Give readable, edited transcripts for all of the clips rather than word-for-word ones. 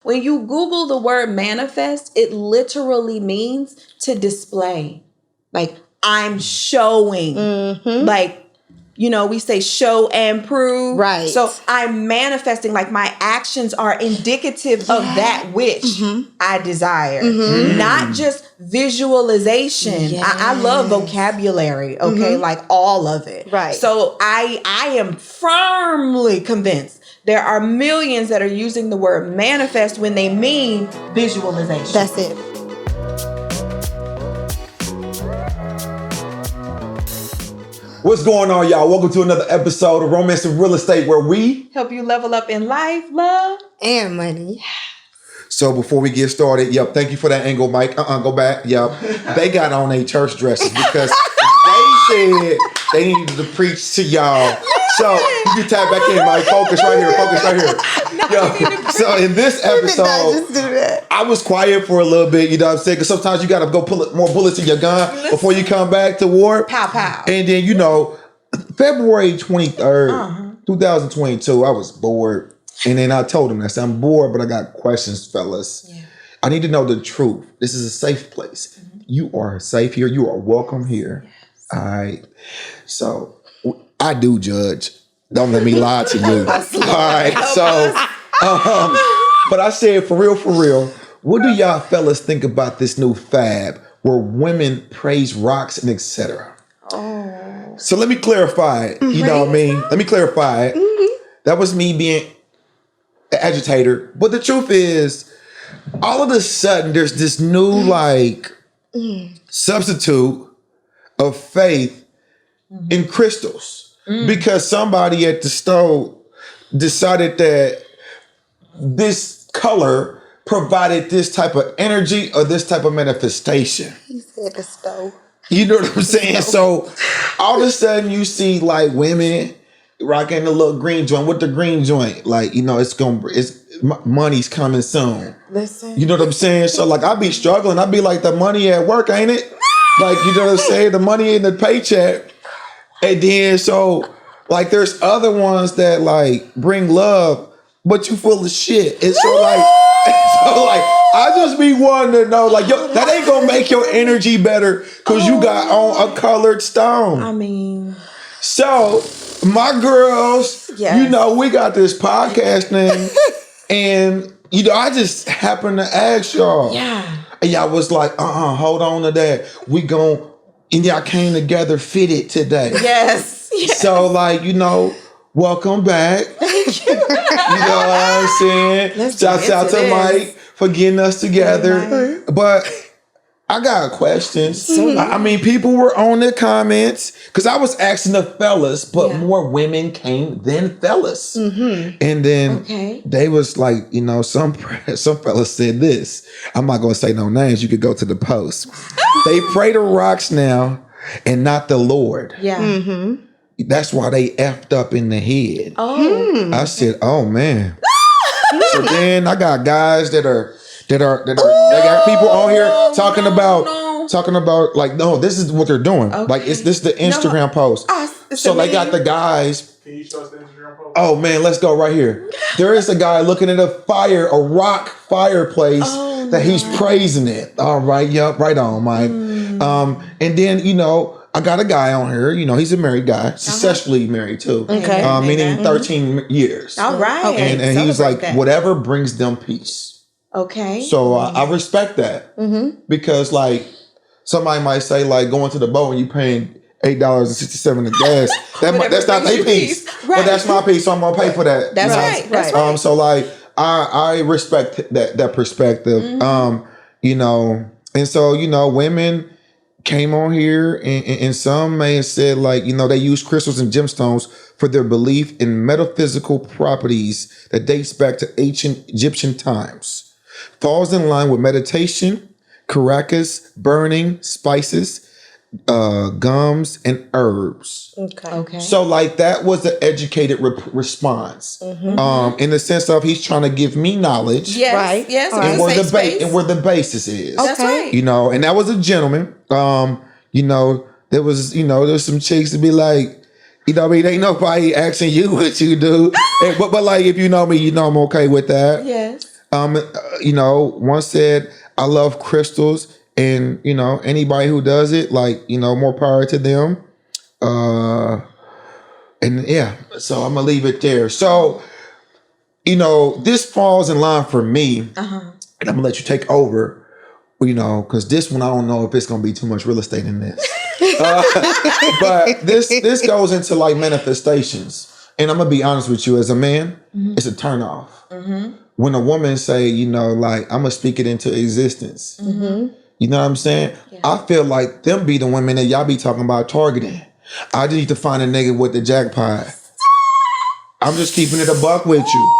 When you Google the word manifest, it literally means to display. Like, I'm showing. Like, you know, we say show and prove. Right. So I'm manifesting, like my actions are indicative of that which I desire. Not just visualization. I love vocabulary, okay? Like all of it. Right. So I am firmly convinced there are millions that are using the word manifest when they mean visualization. That's it. What's going on, y'all? Welcome to another episode of Romance and Real Estate, where we help you level up in life, love, and money. So before we get started, thank you for that angle, Mike. Go back. They got on their church dresses because they said they needed to preach to y'all. So you can tap back in, Mike. Focus right here. So in this episode, I was quiet for a little bit, you know what I'm saying? Because sometimes you got to go pull more bullets in your gun before you come back to war. Pow, pow. And then, February 23rd, 2022, I was bored. And then I told him, I said, I'm bored, but I got questions, fellas. Yeah. I need to know the truth. This is a safe place. You are safe here. You are welcome here. Yes. All right. So I do judge. Don't let me lie to you. All right. So, but I said, for real, what do y'all fellas think about this new fad where women praise rocks and etc.? Oh. So let me clarify it. You know what I mean? Let me clarify it. That was me being an agitator. But the truth is, all of a sudden, there's this new substitute of faith in crystals. Because somebody at the store decided that this color provided this type of energy or this type of manifestation. He said the stove. You know what I'm saying? So all of a sudden you see women rocking the little green joint. With the green joint, it's money's coming soon. Listen. You know what I'm saying? So I be struggling. I be like, the money at work, ain't it? You know what I'm saying? The money in the paycheck. And then there's other ones that bring love, but you full of shit. And so I just be wanting to know that ain't gonna make your energy better because you got on a colored stone. I mean, so my girls, we got this podcast thing, and I just happened to ask y'all. Yeah. And y'all was like, hold on to that. And y'all came together fitted today. Yes. So, welcome back. Thank you. You know what I'm saying? Shout out to Mike for getting us together. But I got questions. People were on the comments because I was asking the fellas, but more women came than fellas. And then they was some fellas said this. I'm not going to say no names. You could go to the post. They pray to rocks now and not the Lord. Yeah. That's why they effed up in the head. Oh. I said, oh man. So then I got guys that they got people on here talking about no, this is what they're doing. Okay. This is the Instagram post. So they got the guys. Can you show us the Instagram post? Oh man, let's go right here. There is a guy looking at a rock fireplace that he's praising it. All right, right on, Mike. And then I got a guy on here. He's a married guy, successfully married too. Okay. Meaning 13 years. All right. Okay. And he was like, whatever brings them peace. Okay. So I respect that because somebody might say going to the boat and you paying $8.67 of gas. That's not their piece, but that's my piece. So I'm gonna pay for that. That's right. That's right. So I respect that perspective. And so women came on here and some may have said they use crystals and gemstones for their belief in metaphysical properties that dates back to ancient Egyptian times. Falls in line with meditation, caracas, burning, spices, gums, and herbs. Okay. So that was the educated response. In the sense of he's trying to give me knowledge. Yes. Right. Yes. And where the basis is. That's right. And that was a gentleman. There was some chicks to be like, ain't nobody asking you what you do. But if you know me, I'm okay with that. Yes. One said, I love crystals, and anybody who does it, more power to them. And yeah, so I'm gonna leave it there. So, this falls in line for me, and I'm gonna let you take over. Because this one, I don't know if it's gonna be too much real estate in this. But this goes into like manifestations, and I'm gonna be honest with you. As a man, it's a turnoff. When a woman say, I'm gonna speak it into existence. You know what I'm saying? Yeah. I feel like them be the women that y'all be talking about targeting. I just need to find a nigga with the jackpot. I'm just keeping it a buck with you.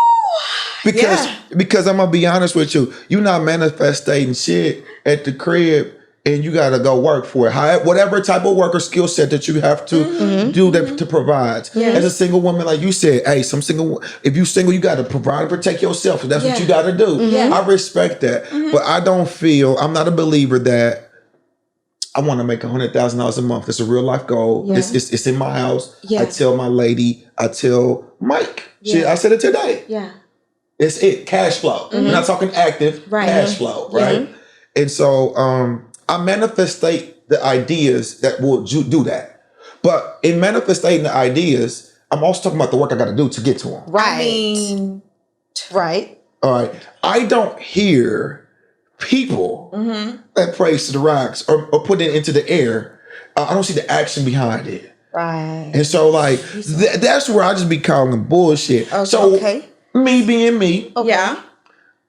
Because I'm gonna be honest with you, you're not manifesting shit at the crib, and you gotta go work for it. Whatever type of work or skill set that you have to do that to provide. Yes. As a single woman, like you said, if you single, you gotta provide and protect yourself. That's what you gotta do. I respect that, but I'm not a believer that I want to make $100,000 a month. It's a real life goal. Yeah. It's in my house. Yeah. I tell my lady. I tell Mike. I said it today. Yeah. It's it. Cash flow. We're not talking active. Right. Cash flow. Right. And so I manifestate the ideas that will do that. But in manifestating the ideas, I'm also talking about the work I got to do to get to them. Right. Right. All right. I don't hear people that praise to the rocks or put it into the air. I don't see the action behind it. Right. And so that's where I just be calling them bullshit. Okay. So me being me. Okay. Yeah.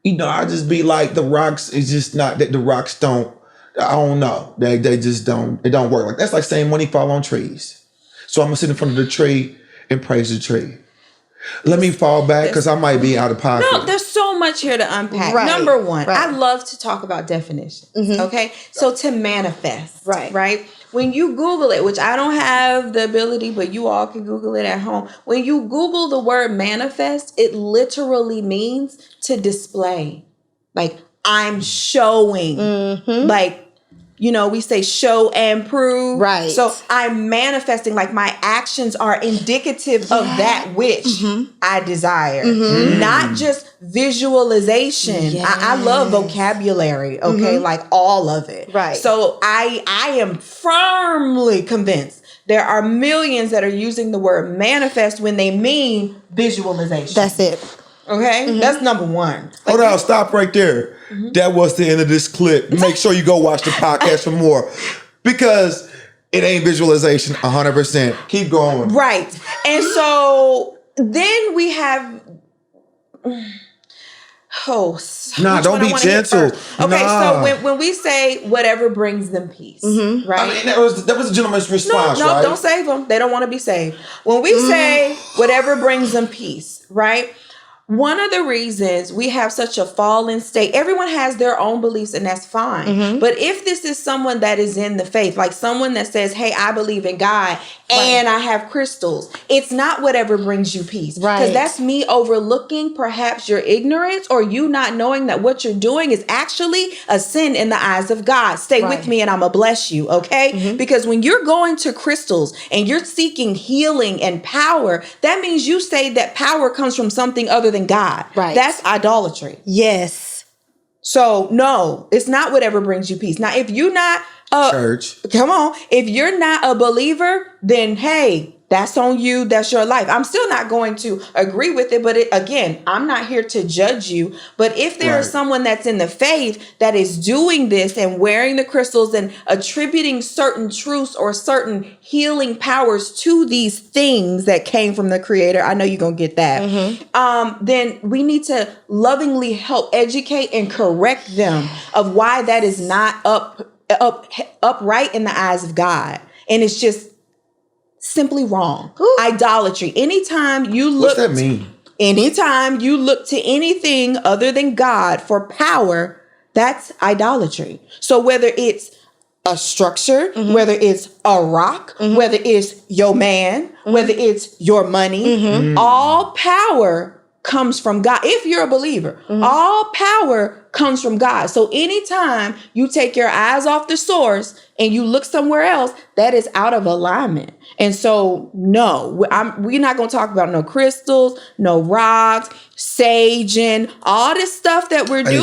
I just be like, the rocks is just not that the rocks don't, I don't know. They just don't, it don't work. Like that's like saying money fall on trees. So I'm gonna sit in front of the tree and praise the tree. Let me fall back because I might be out of pocket. No, there's so much here to unpack. Right. Number one, I love to talk about definitions. Okay. So to manifest. Right. When you Google it, which I don't have the ability, but you all can Google it at home. When you Google the word manifest, it literally means to display. Like I'm showing. Like, we say show and prove. Right. So I'm manifesting, like my actions are indicative of that which I desire. Not just visualization. Yes. I love vocabulary, okay? Like all of it. Right. So I am firmly convinced there are millions that are using the word manifest when they mean visualization. That's it. Okay? That's number one. Hold on, stop right there. That was the end of this clip. Make sure you go watch the podcast for more. Because it ain't visualization 100%. Keep going. Right. And so then we have... don't be gentle. Okay, so when we say whatever brings them peace, right? I mean, that was a gentleman's response, right? No, don't save them. They don't want to be saved. When we say whatever brings them peace, right? One of the reasons we have such a fallen state, everyone has their own beliefs and that's fine. But if this is someone that is in the faith, like someone that says, hey, I believe in God and I have crystals, it's not whatever brings you peace. Because that's me overlooking perhaps your ignorance or you not knowing that what you're doing is actually a sin in the eyes of God. Stay with me and I'm going to bless you, okay? Because when you're going to crystals and you're seeking healing and power, that means you say that power comes from something other than God. Right. That's idolatry. Yes. So no, it's not whatever brings you peace. Now, if you're not church, come on. If you're not a believer, then hey, that's on you. That's your life. I'm still not going to agree with it. But again, I'm not here to judge you. But if there is someone that's in the faith that is doing this and wearing the crystals and attributing certain truths or certain healing powers to these things that came from the Creator, I know you're going to get that. Then we need to lovingly help educate and correct them of why that is not upright in the eyes of God. And it's just simply wrong. Idolatry. Anytime you look... What's that mean? Anytime you look to anything other than God for power, that's idolatry. So whether it's a structure, whether it's a rock, whether it's your man, whether it's your money, all power comes from God. If you're a believer, all power comes from God. So anytime you take your eyes off the source and you look somewhere else, that is out of alignment. And so, no, we're not going to talk about no crystals, no rocks, saging, all this stuff that we're doing.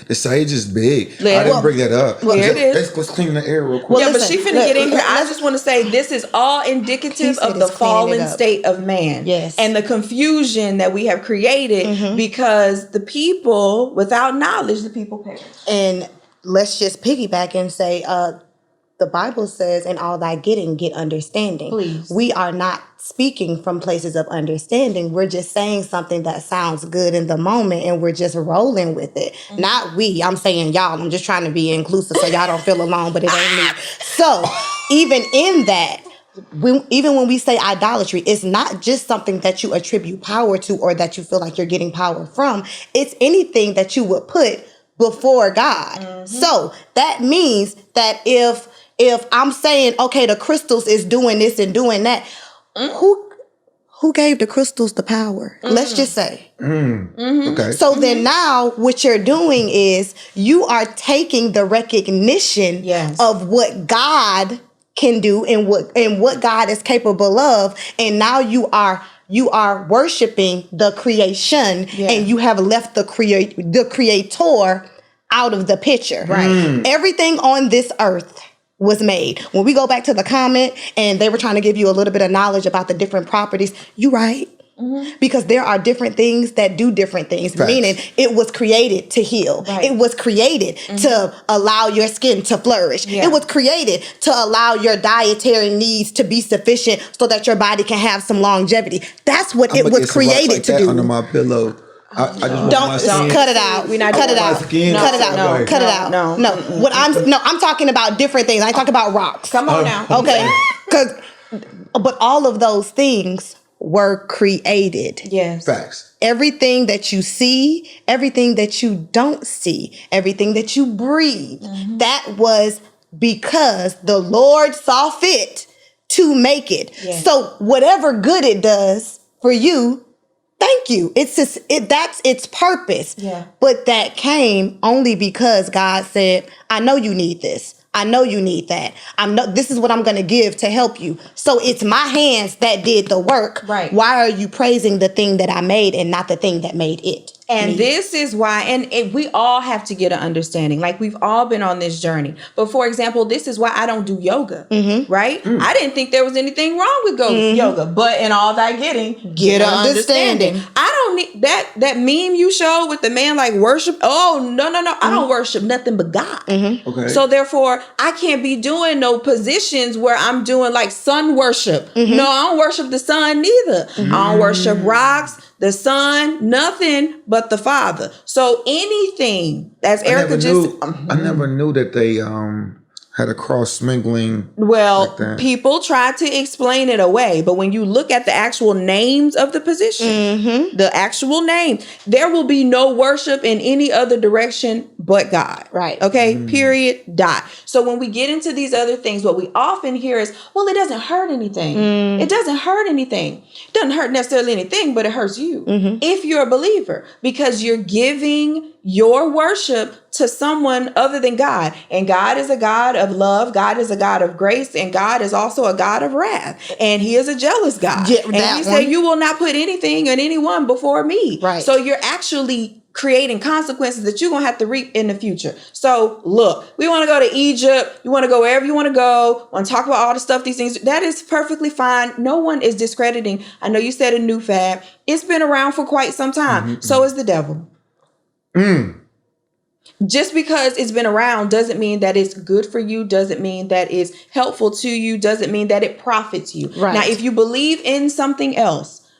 The sage is big. Yeah. I didn't bring that up. Here it is. Let's clean the air real quick. Well, yeah, but she finna get in here. I just want to say this is all indicative of the fallen state of man. Yes. And the confusion that we have created because the people, without knowledge, the people perish. And let's just piggyback and say, the Bible says, in all thy getting, get understanding. Please. We are not speaking from places of understanding. We're just saying something that sounds good in the moment, and we're just rolling with it. Not we. I'm saying y'all. I'm just trying to be inclusive so y'all don't feel alone, but it ain't me. So even in that, even when we say idolatry, it's not just something that you attribute power to or that you feel like you're getting power from. It's anything that you would put before God. So that means that if I'm saying, okay, the crystals is doing this and doing that, who gave the crystals the power? Let's just say. Okay. So then now what you're doing is you are taking the recognition of what God can do and what God is capable of, and now you are worshiping the creation, and you have left the creator out of the picture. Right. Everything on this earth was made. When we go back to the comment and they were trying to give you a little bit of knowledge about the different properties, you right. Because there are different things that do different things, meaning it was created to heal. Right. It was created to allow your skin to flourish. It was created to allow your dietary needs to be sufficient so that your body can have some longevity. That's what it was created to do. Under my pillow. I just Don't cut it out. We're not cut it doing out. that. Cut it out. No, Cut it out. no. I'm talking about different things. I ain't talking about rocks. Come on now. Okay. But all of those things were created. Yes. Facts. Everything that you see, everything that you don't see, everything that you breathe, that was because the Lord saw fit to make it. Yes. So whatever good it does for you, thank you. That's its purpose. Yeah. But that came only because God said, I know you need this. I know you need that. This is what I'm going to give to help you. So it's my hands that did the work. Right. Why are you praising the thing that I made and not the thing that made it? And this is why, and we all have to get an understanding. Like, we've all been on this journey. But for example, this is why I don't do yoga, right? I didn't think there was anything wrong with yoga, but in all that getting, Get an understanding. I don't need that meme you showed with the man like worship. Oh, no. I don't worship nothing but God. Okay. So therefore, I can't be doing no positions where I'm doing like sun worship. No, I don't worship the sun neither. I don't worship rocks, the sun, nothing but the Father. So anything, as Erica I never knew that they had a cross mingling. Well, like that. people try to explain it away, but when you look at the actual names of the position, the actual name, there will be no worship in any other direction but God. Right. Okay. Period. Dot. So when we get into these other things, what we often hear is, well, it doesn't hurt anything. It doesn't hurt anything. It doesn't hurt necessarily anything, but it hurts you if you're a believer, because you're giving your worship to someone other than God. And God is a God of love. God is a God of grace. And God is also a God of wrath. And he is a jealous God. Yeah, and he said, you will not put anything and anyone before me. Right. So you're actually creating consequences that you're going to have to reap in the future. So look, we want to go to Egypt. You want to go wherever you want to go. Want to talk about all the stuff, these things. That is perfectly fine. No one is discrediting. I know you said a new fad. It's been around for quite some time. So is the devil. Just because it's been around doesn't mean that it's good for you, doesn't mean that it's helpful to you, doesn't mean that it profits you. Right. Now, if you believe in something else,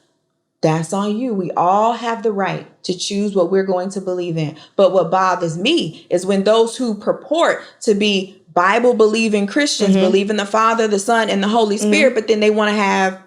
that's on you. We all have the right to choose what we're going to believe in. But what bothers me is when those who purport to be Bible believing Christians believe in the Father, the Son, and the Holy Spirit, but then they want to have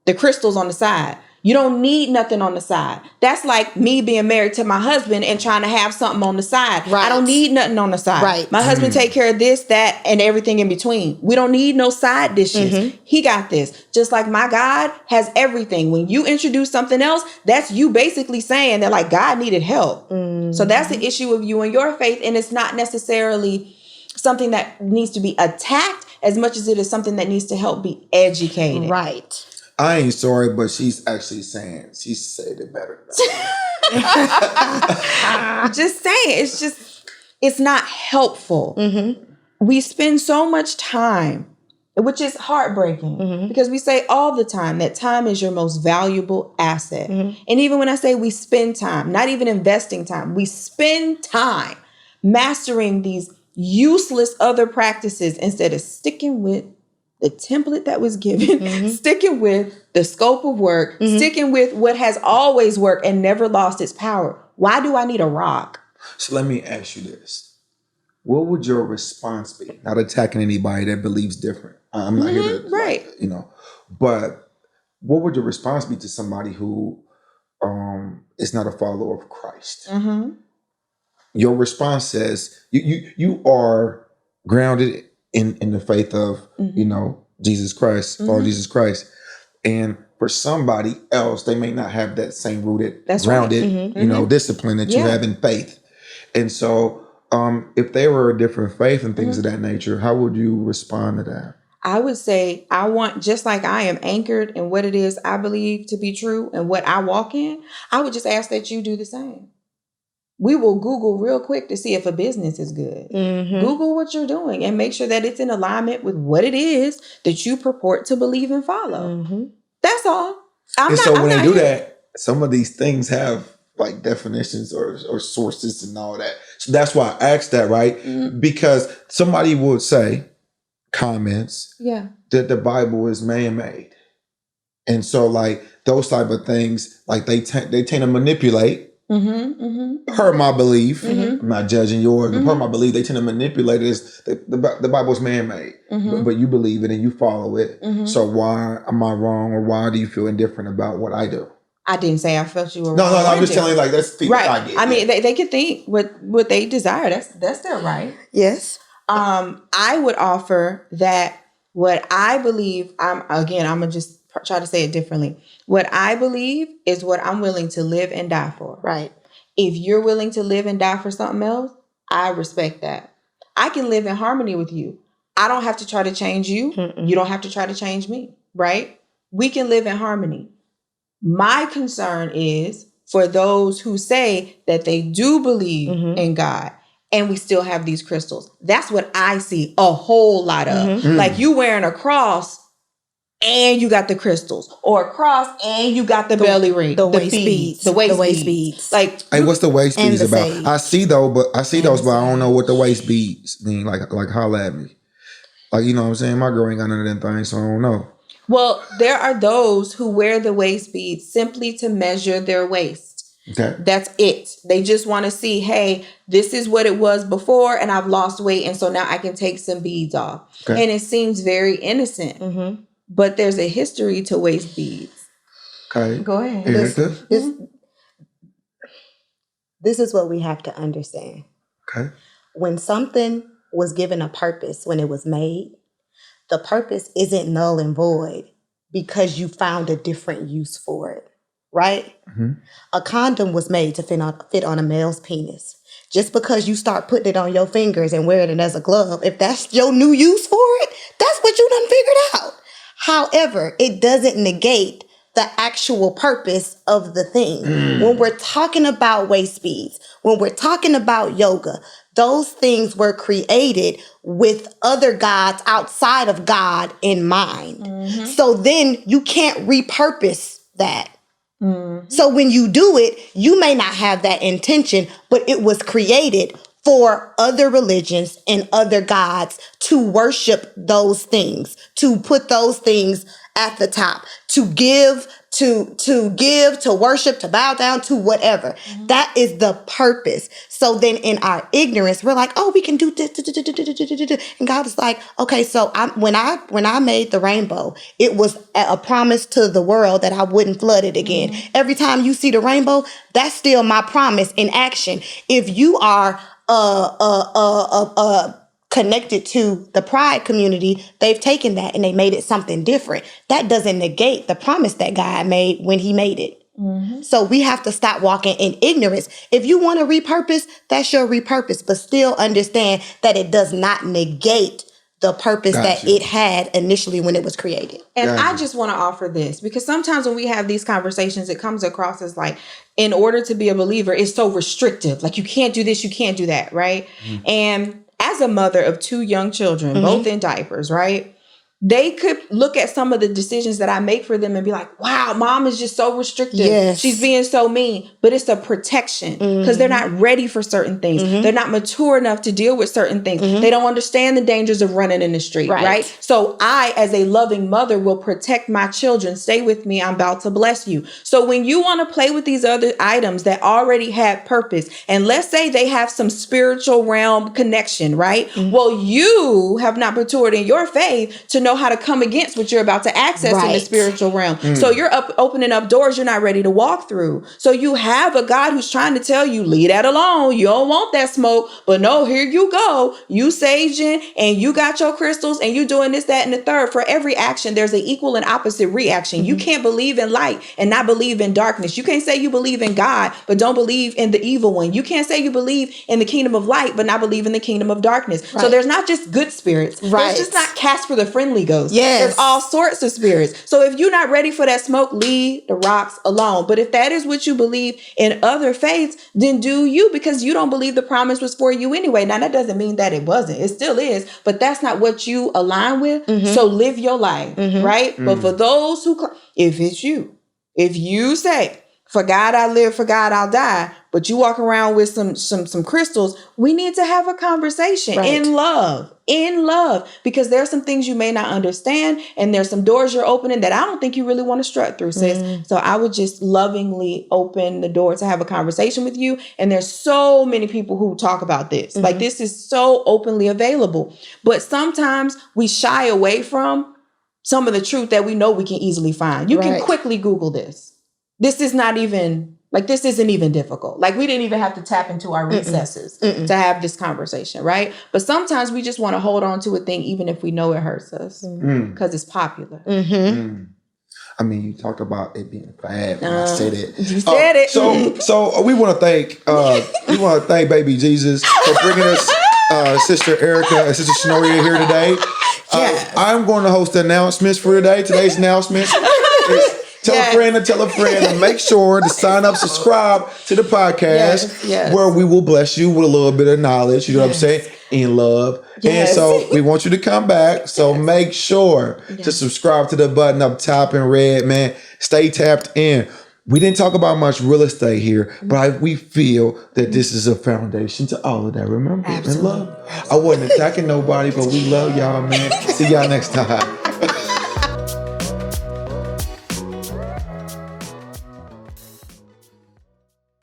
the crystals on the side. You don't need nothing on the side. That's like me being married to my husband and trying to have something on the side. Right. I don't need nothing on the side. Right. My husband take care of this, that, and everything in between. We don't need no side dishes. He got this. Just like my God has everything. When you introduce something else, that's you basically saying that like God needed help. So that's the issue of you and your faith. And it's not necessarily something that needs to be attacked. as much as it is something that needs to help be educated. Right. I ain't sorry, but she's actually saying, she said it better than Just saying, it's not helpful. We spend so much time, which is heartbreaking, because we say all the time that time is your most valuable asset. And even when I say we spend time, not even investing time, we spend time mastering these useless other practices instead of sticking with the template that was given, sticking with the scope of work, sticking with what has always worked and never lost its power. Why do I need a rock? So let me ask you this. What would your response be? Not attacking anybody that believes different. I'm not here to, right. But what would your response be to somebody who is not a follower of Christ? Your response says you are grounded in the faith of, Jesus Christ, follow Jesus Christ. And for somebody else, they may not have that same rooted, grounded, discipline that you have in faith. And so if they were a different faith and things of that nature, how would you respond to that? I would say just like I am anchored in what it is I believe to be true and what I walk in, I would just ask that you do the same. We will Google real quick to see if a business is good. Google what you're doing and make sure that it's in alignment with what it is that you purport to believe and follow. That's all. When they do that, some of these things have like definitions or sources and all that. So that's why I asked that, right? Because somebody would say, comments, that the Bible is man-made. And so like those type of things, like they tend to manipulate. Per my belief, I'm not judging yours, but per my belief, they tend to manipulate it as the Bible's man-made, but you believe it and you follow it. So why am I wrong, or why do you feel indifferent about what I do? I didn't say I felt you were wrong. No, I'm just telling you, like, that's people right. I get. I mean, they can think what they desire. That's their right. Yes. I would offer that what I believe. I'm gonna just try to say it differently. What I believe is what I'm willing to live and die for. Right. If you're willing to live and die for something else, I respect that. I can live in harmony with you. I don't have to try to change you. You don't have to try to change me, right? We can live in harmony. My concern is for those who say that they do believe in God and we still have these crystals. That's what I see a whole lot of. Like you wearing a cross and you got the crystals, or a cross and you got the belly ring, the waist beads. Like, hey, what's the waist beads about? Sage. I see those, but I don't know what the waist beads mean. Like holla at me. Like, you know what I'm saying? My girl ain't got none of them things, so I don't know. Well, there are those who wear the waist beads simply to measure their waist. Okay. That's it. They just want to see, hey, this is what it was before and I've lost weight, and so now I can take some beads off. Okay. And it seems very innocent. But there's a history to waist beads. Okay. Go ahead. This is what we have to understand. Okay. When something was given a purpose when it was made, the purpose isn't null and void because you found a different use for it, right? A condom was made to fit on a male's penis. Just because you start putting it on your fingers and wearing it as a glove, if that's your new use for it, that's what you done figured out. However, it doesn't negate the actual purpose of the thing. When we're talking about waist beads, when we're talking about yoga, those things were created with other gods outside of God in mind. So then you can't repurpose that. So when you do it, you may not have that intention, but it was created for other religions and other gods to worship those things, to put those things at the top, to give, to worship, to bow down, to whatever. That is the purpose. So then in our ignorance, we're like, oh, we can do this. And God is like, okay, so when I made the rainbow, it was a promise to the world that I wouldn't flood it again. Every time you see the rainbow, that's still my promise in action. If you are connected to the pride community, they've taken that and they made it something different. That doesn't negate the promise that God made when he made it. So we have to stop walking in ignorance. If you want to repurpose, that's your repurpose, but still understand that it does not negate the purpose that it had initially when it was created. And I just want to offer this because sometimes when we have these conversations, it comes across as like, in order to be a believer, it's so restrictive. Like you can't do this, you can't do that, right? And as a mother of 2 young children, both in diapers, right? They could look at some of the decisions that I make for them and be like, wow, mom is just so restrictive. Yes. She's being so mean. But it's a protection because they're not ready for certain things. They're not mature enough to deal with certain things. They don't understand the dangers of running in the street, right? So I, as a loving mother, will protect my children. Stay with me. I'm about to bless you. So when you want to play with these other items that already had purpose, and let's say they have some spiritual realm connection, right? Well, you have not matured in your faith to know how to come against what you're about to access in the spiritual realm. So you're opening up doors you're not ready to walk through. So you have a God who's trying to tell you, leave that alone. You don't want that smoke, but no, here you go. You saging and you got your crystals and you doing this, that, and the third. For every action, there's an equal and opposite reaction. You can't believe in light and not believe in darkness. You can't say you believe in God, but don't believe in the evil one. You can't say you believe in the kingdom of light, but not believe in the kingdom of darkness. So there's not just good spirits. There's just not Casper the Friendly Ghost. There's all sorts of spirits. So if you're not ready for that smoke, leave the rocks alone. But if that is what you believe in other faiths, then do you, because you don't believe the promise was for you anyway. Now, that doesn't mean that it wasn't. It still is, but that's not what you align with. So live your life, right? But for those who, if it's you, if you say, for God I live, for God I'll die, but you walk around with some crystals, we need to have a conversation in love, because there's some things you may not understand and there's some doors you're opening that I don't think you really want to strut through, sis. So I would just lovingly open the door to have a conversation with you. And there's so many people who talk about this. Like this is so openly available, but sometimes we shy away from some of the truth that we know we can easily find. You can quickly Google this. This is not even, like, this isn't even difficult. Like, we didn't even have to tap into our recesses to have this conversation, right? But sometimes we just want to hold on to a thing even if we know it hurts us because it's popular. I mean, you talked about it being bad when I said it. You said it. So we want to thank Baby Jesus for bringing us Sister Erica and Sister Shinoria here today. I'm going to host the announcements for today. Today's announcements is tell a friend, and make sure to sign up, subscribe to the podcast where we will bless you with a little bit of knowledge. You know what I'm saying? In love. And so we want you to come back. So make sure to subscribe to the button up top in red, man. Stay tapped in. We didn't talk about much real estate here, but we feel that this is a foundation to all of that. Remember? And love. I wasn't attacking nobody, but we love y'all, man. See y'all next time.